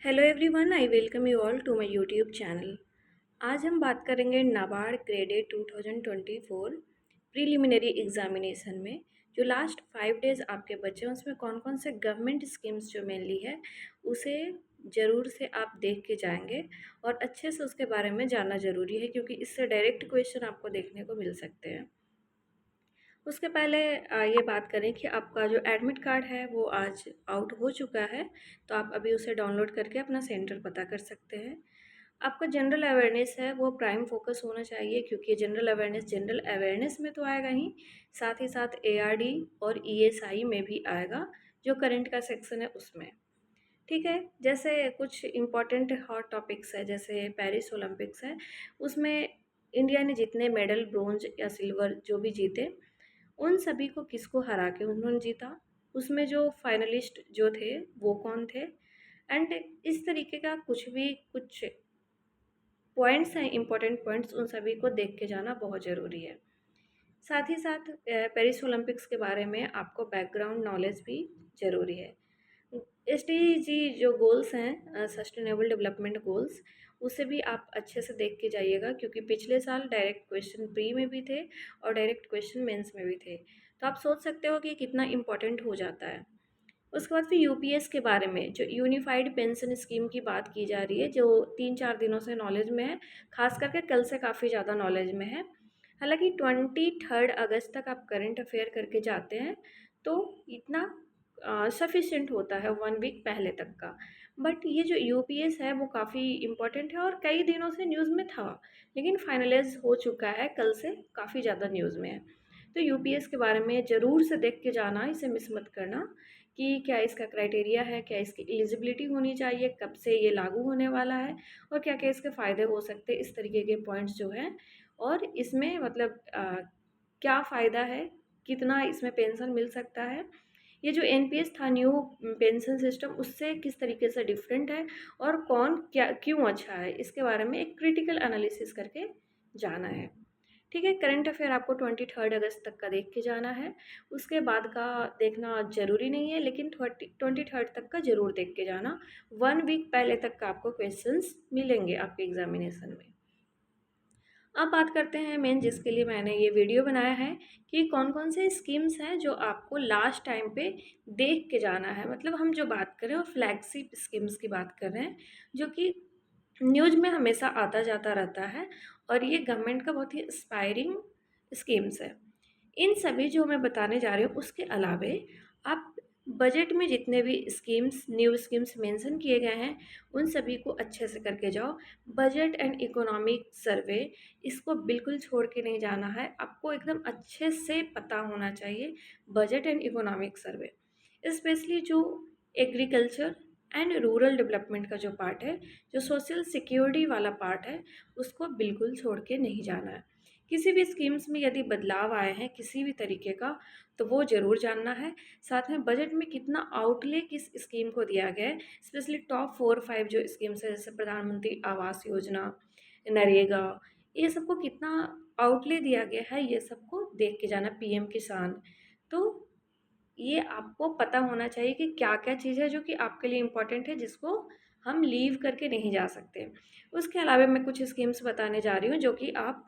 Hello everyone, I welcome you all to my YouTube channel. आज हम बात करेंगे नाबार्ड ग्रेडेड 2024 प्रीलिमिनरी एग्जामिनेशन में जो लास्ट 5 डेज आपके बचे हैं उसमें कौन कौन से गवर्नमेंट स्कीम्स जो मेनली है उसे ज़रूर से आप देख के जाएंगे और अच्छे से उसके बारे में जानना ज़रूरी है क्योंकि इससे डायरेक्ट क्वेश्चन आपको देखने को मिल सकते हैं। उसके पहले ये बात करें कि आपका जो एडमिट कार्ड है वो आज आउट हो चुका है, तो आप अभी उसे डाउनलोड करके अपना सेंटर पता कर सकते हैं। आपका जनरल अवेयरनेस है वो प्राइम फोकस होना चाहिए क्योंकि जनरल अवेयरनेस में तो आएगा ही, साथ ही साथ एआरडी और ईएसआई में भी आएगा जो करंट का सेक्शन है उसमें। ठीक है, जैसे कुछ इम्पोर्टेंट हॉट टॉपिक्स है जैसे पेरिस ओलंपिक्स है, उसमें इंडिया ने जितने मेडल ब्रोंज या सिल्वर जो भी जीते उन सभी को किसको हरा के उन्होंने जीता, उसमें जो फाइनलिस्ट जो थे वो कौन थे, एंड इस तरीके का कुछ पॉइंट्स हैं, इंपॉर्टेंट पॉइंट्स, उन सभी को देख के जाना बहुत ज़रूरी है। साथ ही साथ पेरिस ओलंपिक्स के बारे में आपको बैकग्राउंड नॉलेज भी ज़रूरी है। एसडीजी जो गोल्स हैं, सस्टेनेबल डेवलपमेंट गोल्स, उसे भी आप अच्छे से देख के जाइएगा क्योंकि पिछले साल डायरेक्ट क्वेश्चन प्री में भी थे और डायरेक्ट क्वेश्चन मेंस में भी थे, तो आप सोच सकते हो कि कितना इम्पोर्टेंट हो जाता है। उसके बाद फिर यूपीएस के बारे में जो यूनिफाइड पेंशन स्कीम की बात की जा रही है जो 3-4 दिनों से नॉलेज में है, खास करके कल से काफ़ी ज़्यादा नॉलेज में है। हालांकि 23 अगस्त तक आप करंट अफेयर करके जाते हैं तो इतना सफिशिएंट होता है 1 वीक पहले तक का। बट ये जो यूपीएस है वो काफ़ी इम्पोर्टेंट है और कई दिनों से न्यूज़ में था, लेकिन फाइनलाइज हो चुका है, कल से काफ़ी ज़्यादा न्यूज़ में है। तो यूपीएस के बारे में ज़रूर से देख के जाना, इसे मिस मत करना कि क्या इसका क्राइटेरिया है, क्या इसकी एलिजिबिलिटी होनी चाहिए, कब से ये लागू होने वाला है और क्या क्या इसके फ़ायदे हो सकते हैं, इस तरीके के पॉइंट्स जो हैं। और इसमें मतलब क्या फ़ायदा है, कितना इसमें पेंशन मिल सकता है, ये जो एनपीएस था न्यू पेंशन सिस्टम उससे किस तरीके से डिफरेंट है और कौन क्या क्यों अच्छा है, इसके बारे में एक क्रिटिकल एनालिसिस करके जाना है। ठीक है, करंट अफेयर आपको 23 अगस्त तक का देख के जाना है, उसके बाद का देखना ज़रूरी नहीं है, लेकिन 23 तक का ज़रूर देख के जाना। 1 वीक पहले तक का आपको क्वेश्चंस मिलेंगे आपके एग्जामिनेशन में। अब बात करते हैं मेन जिसके लिए मैंने ये वीडियो बनाया है कि कौन कौन से स्कीम्स हैं जो आपको लास्ट टाइम पे देख के जाना है। मतलब हम जो बात कर रहे हैं वो फ्लैगशिप स्कीम्स की बात कर रहे हैं जो कि न्यूज़ में हमेशा आता जाता रहता है और ये गवर्नमेंट का बहुत ही इंस्पायरिंग स्कीम्स है। इन सभी जो मैं बताने जा रही हूँ उसके अलावे आप बजट में जितने भी स्कीम्स न्यू स्कीम्स मेंशन किए गए हैं उन सभी को अच्छे से करके जाओ। बजट एंड इकोनॉमिक सर्वे, इसको बिल्कुल छोड़ के नहीं जाना है, आपको एकदम अच्छे से पता होना चाहिए budget and economic survey. Specially जो एग्रीकल्चर एंड रूरल डेवलपमेंट का जो पार्ट है, जो सोशल सिक्योरिटी वाला पार्ट है, उसको बिल्कुल छोड़ के नहीं जाना है। किसी भी स्कीम्स में यदि बदलाव आए हैं किसी भी तरीके का तो वो ज़रूर जानना है। साथ में बजट में कितना आउटले किस स्कीम को दिया गया है, स्पेशली टॉप 4-5 जो स्कीम्स है जैसे प्रधानमंत्री आवास योजना, नरेगा, ये सबको कितना आउटले दिया गया है, ये सबको देख के जाना। पीएम किसान, तो ये आपको पता होना चाहिए कि क्या क्या चीज़ है जो कि आपके लिए इम्पोर्टेंट है जिसको हम लीव करके नहीं जा सकते। उसके अलावा मैं कुछ स्कीम्स बताने जा रही हूँ जो कि आप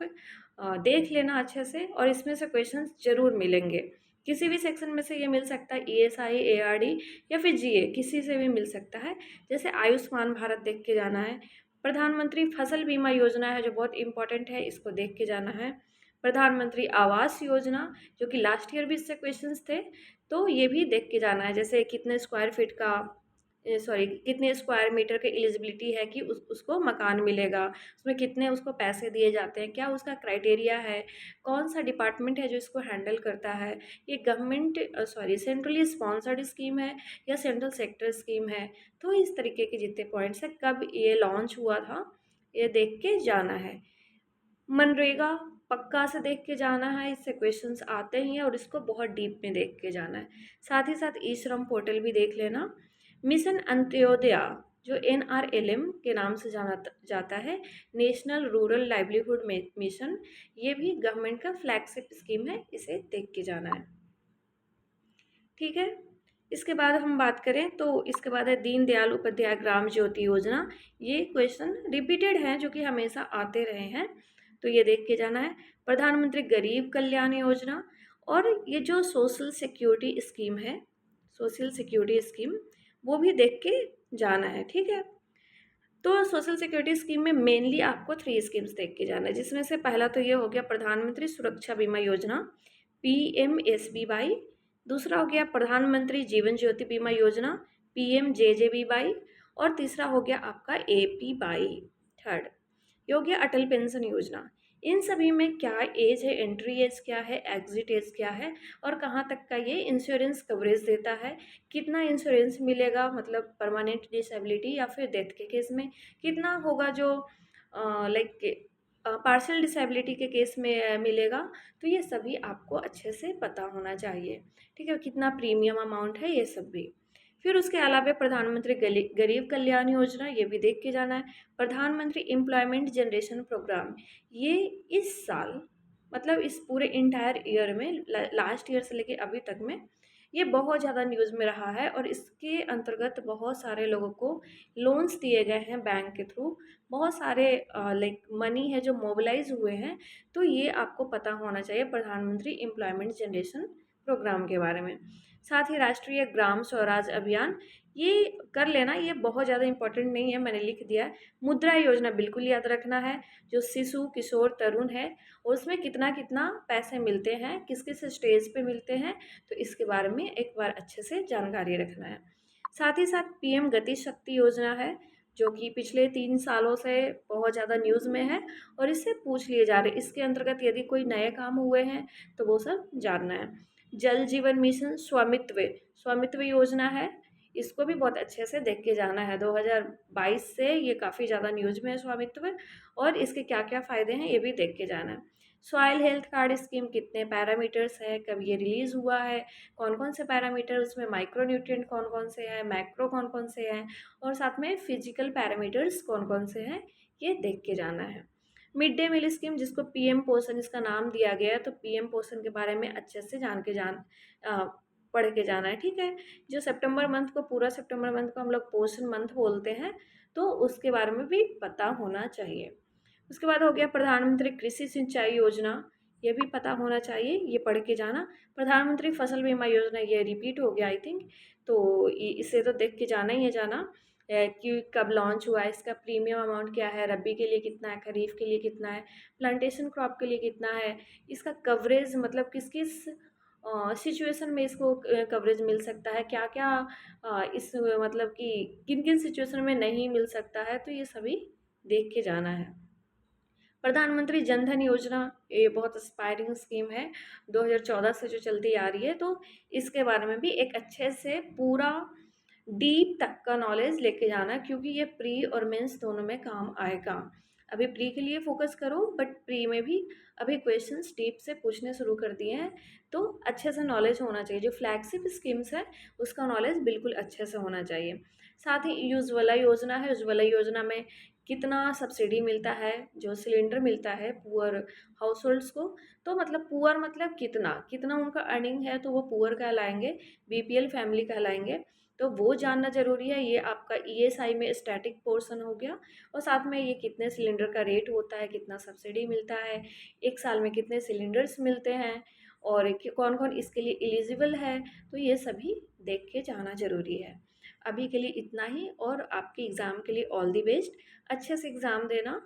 देख लेना अच्छे से और इसमें से क्वेश्चंस ज़रूर मिलेंगे। किसी भी सेक्शन में से ये मिल सकता है, ईएसआई, एआरडी या फिर जीए, किसी से भी मिल सकता है। जैसे आयुष्मान भारत देख के जाना है, प्रधानमंत्री फसल बीमा योजना है जो बहुत इंपॉर्टेंट है, इसको देख के जाना है। प्रधानमंत्री आवास योजना जो कि लास्ट ईयर भी इससे क्वेश्चंस थे, तो ये भी देख के जाना है। जैसे कितने स्क्वायर फीट का सॉरी कितने स्क्वायर मीटर की एलिजिबिलिटी है कि उसको मकान मिलेगा, उसमें कितने उसको पैसे दिए जाते हैं, क्या उसका क्राइटेरिया है, कौन सा डिपार्टमेंट है जो इसको हैंडल करता है, ये गवर्नमेंट सेंट्रली स्पॉन्सर्ड स्कीम है या सेंट्रल सेक्टर स्कीम है। तो इस तरीके के जितने पॉइंट्स हैं, कब ये लॉन्च हुआ था, ये देख के जाना है। मनरेगा पक्का से देख के जाना है, इससे क्वेश्चंस आते ही हैं और इसको बहुत डीप में देख के जाना है। साथ ही साथ ई श्रम पोर्टल भी देख लेना। मिशन अंत्योदय जो एनआरएलएम के नाम से जाना जाता है, नेशनल रूरल लाइवलीहुड मिशन, ये भी गवर्नमेंट का फ्लैगशिप स्कीम है, इसे देख के जाना है। ठीक है, इसके बाद हम बात करें तो इसके बाद है दीनदयाल उपाध्याय ग्राम ज्योति योजना। ये क्वेश्चन रिपीटेड हैं जो कि हमेशा आते रहे हैं, तो ये देख के जाना है। प्रधानमंत्री गरीब कल्याण योजना, और ये जो सोशल सिक्योरिटी स्कीम है, सोशल सिक्योरिटी स्कीम, वो भी देख के जाना है, ठीक है। तो सोशल सिक्योरिटी स्कीम में मेनली आपको 3 स्कीम्स देख के जाना है, जिसमें से पहला तो ये हो गया प्रधानमंत्री सुरक्षा बीमा योजना, PMSBY। दूसरा हो गया प्रधानमंत्री जीवन ज्योति बीमा योजना, PMJJBY। और तीसरा हो गया आपका APY। थर्ड ये हो गया अटल पेंशन योजना। इन सभी में क्या एज है, एंट्री एज क्या है, एग्जिट एज क्या है, और कहाँ तक का ये इंश्योरेंस कवरेज देता है, कितना इंश्योरेंस मिलेगा, मतलब परमानेंट डिसेबिलिटी या फिर डेथ के केस में, कितना होगा जो लाइक पार्शियल डिसेबिलिटी के केस में मिलेगा। तो ये सभी आपको अच्छे से पता होना चाहिए, ठीक है। कितना प्रीमियम अमाउंट है, ये सब भी। फिर उसके अलावा प्रधानमंत्री गरीब कल्याण योजना, ये भी देख के जाना है। प्रधानमंत्री एम्प्लॉयमेंट जनरेशन प्रोग्राम, ये इस साल, मतलब इस पूरे इंटायर ईयर में, लास्ट ईयर से लेके अभी तक में ये बहुत ज़्यादा न्यूज़ में रहा है, और इसके अंतर्गत बहुत सारे लोगों को लोन्स दिए गए हैं बैंक के थ्रू। बहुत सारे लाइक मनी है जो मोबिलाइज हुए हैं। तो ये आपको पता होना चाहिए प्रधानमंत्री एम्प्लॉयमेंट जनरेशन प्रोग्राम के बारे में। साथ ही राष्ट्रीय ग्राम स्वराज अभियान, ये कर लेना, ये बहुत ज़्यादा इंपॉर्टेंट नहीं है, मैंने लिख दिया है। मुद्रा योजना बिल्कुल याद रखना है, जो शिशु किशोर तरुण है, और उसमें कितना कितना पैसे मिलते हैं, किस किस स्टेज पे मिलते हैं, तो इसके बारे में एक बार अच्छे से जानकारी रखना है। साथ ही साथ PM गति शक्ति योजना है, जो कि पिछले 3 सालों से बहुत ज़्यादा न्यूज़ में है, और इससे पूछ लिए जा रहे, इसके अंतर्गत यदि कोई नए काम हुए हैं तो वो सब जानना है। जल जीवन मिशन स्वामित्व, स्वामित्व योजना है, इसको भी बहुत अच्छे से देख के जाना है। 2022 से ये काफ़ी ज़्यादा न्यूज़ में है स्वामित्व, और इसके क्या क्या फ़ायदे हैं ये भी देख के जाना है। सॉइल हेल्थ कार्ड स्कीम कितने पैरामीटर्स है, कब ये रिलीज़ हुआ है, कौन कौन से पैरामीटर, उसमें माइक्रो न्यूट्रिएंट कौन कौन से हैं, मैक्रो कौन कौन से हैं, और साथ में फिजिकल पैरामीटर्स कौन कौन से हैं, ये देख के जाना है। मिड डे मील स्कीम, जिसको PM पोषण इसका नाम दिया गया है, तो PM पोषण के बारे में अच्छे से पढ़ के जाना है, ठीक है। जो सितंबर मंथ को, पूरा सितंबर मंथ को हम लोग पोषण मंथ बोलते हैं, तो उसके बारे में भी पता होना चाहिए। उसके बाद हो गया प्रधानमंत्री कृषि सिंचाई योजना, ये भी पता होना चाहिए, ये पढ़ के जाना। प्रधानमंत्री फसल बीमा योजना, ये रिपीट हो गया आई थिंक, तो इसे तो देख के जाना ही है, जाना कि कब लॉन्च हुआ है, इसका प्रीमियम अमाउंट क्या है, रबी के लिए कितना है, खरीफ के लिए कितना है, प्लांटेशन क्रॉप के लिए कितना है, इसका कवरेज मतलब किस किस सिचुएशन में इसको कवरेज मिल सकता है, क्या क्या इस मतलब कि किन किन सिचुएशन में नहीं मिल सकता है, तो ये सभी देख के जाना है। प्रधानमंत्री जन धन योजना, ये बहुत एस्पायरिंग स्कीम है, 2014 से जो चलती आ रही है, तो इसके बारे में भी एक अच्छे से पूरा डीप तक का नॉलेज लेके जाना है, क्योंकि ये प्री और मेंस दोनों में काम आएगा। अभी प्री के लिए फोकस करो, बट प्री में भी अभी क्वेश्चंस डीप से पूछने शुरू कर दिए हैं, तो अच्छे से नॉलेज होना चाहिए। जो फ्लैगशिप स्कीम्स है उसका नॉलेज बिल्कुल अच्छे से होना चाहिए। साथ ही उज्ज्वला योजना है, उज्ज्वला योजना में कितना सब्सिडी मिलता है, जो सिलेंडर मिलता है पुअर हाउस होल्ड्स को, तो मतलब पुअर मतलब कितना कितना उनका अर्निंग है, तो वो पुअर कहलाएंगे, BPL फैमिली कहलाएंगे, तो वो जानना ज़रूरी है। ये आपका ESI में स्टैटिक पोर्शन हो गया, और साथ में ये कितने सिलेंडर का रेट होता है, कितना सब्सिडी मिलता है, एक साल में कितने सिलेंडर्स मिलते हैं, और कौन कौन इसके लिए एलिजिबल है, तो ये सभी देख के जाना ज़रूरी है। अभी के लिए इतना ही, और आपके एग्ज़ाम के लिए ऑल दी बेस्ट। अच्छे से एग्ज़ाम देना,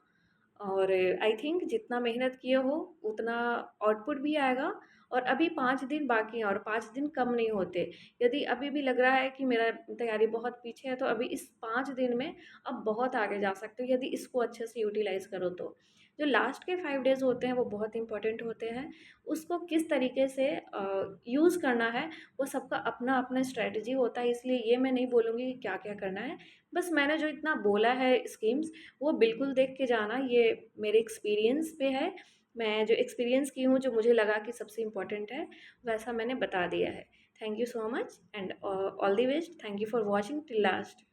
और आई थिंक जितना मेहनत किए हो उतना आउटपुट भी आएगा। और अभी 5 दिन बाकी हैं, और 5 दिन कम नहीं होते। यदि अभी भी लग रहा है कि मेरा तैयारी बहुत पीछे है, तो अभी इस 5 दिन में आप बहुत आगे जा सकते हो, यदि इसको अच्छे से यूटिलाइज़ करो तो। जो लास्ट के 5 डेज़ होते हैं वो बहुत इंपॉर्टेंट होते हैं, उसको किस तरीके से यूज़ करना है, वो सबका अपना अपना स्ट्रैटेजी होता है, इसलिए ये मैं नहीं बोलूँगी कि क्या क्या करना है। बस मैंने जो इतना बोला है स्कीम्स, वो बिल्कुल देख के जाना, ये मेरे एक्सपीरियंस पे है। मैं जो एक्सपीरियंस की हूँ, जो मुझे लगा कि सबसे इम्पोर्टेंट है, वैसा मैंने बता दिया है। Thank you so much, and all the best. Thank you for watching till last.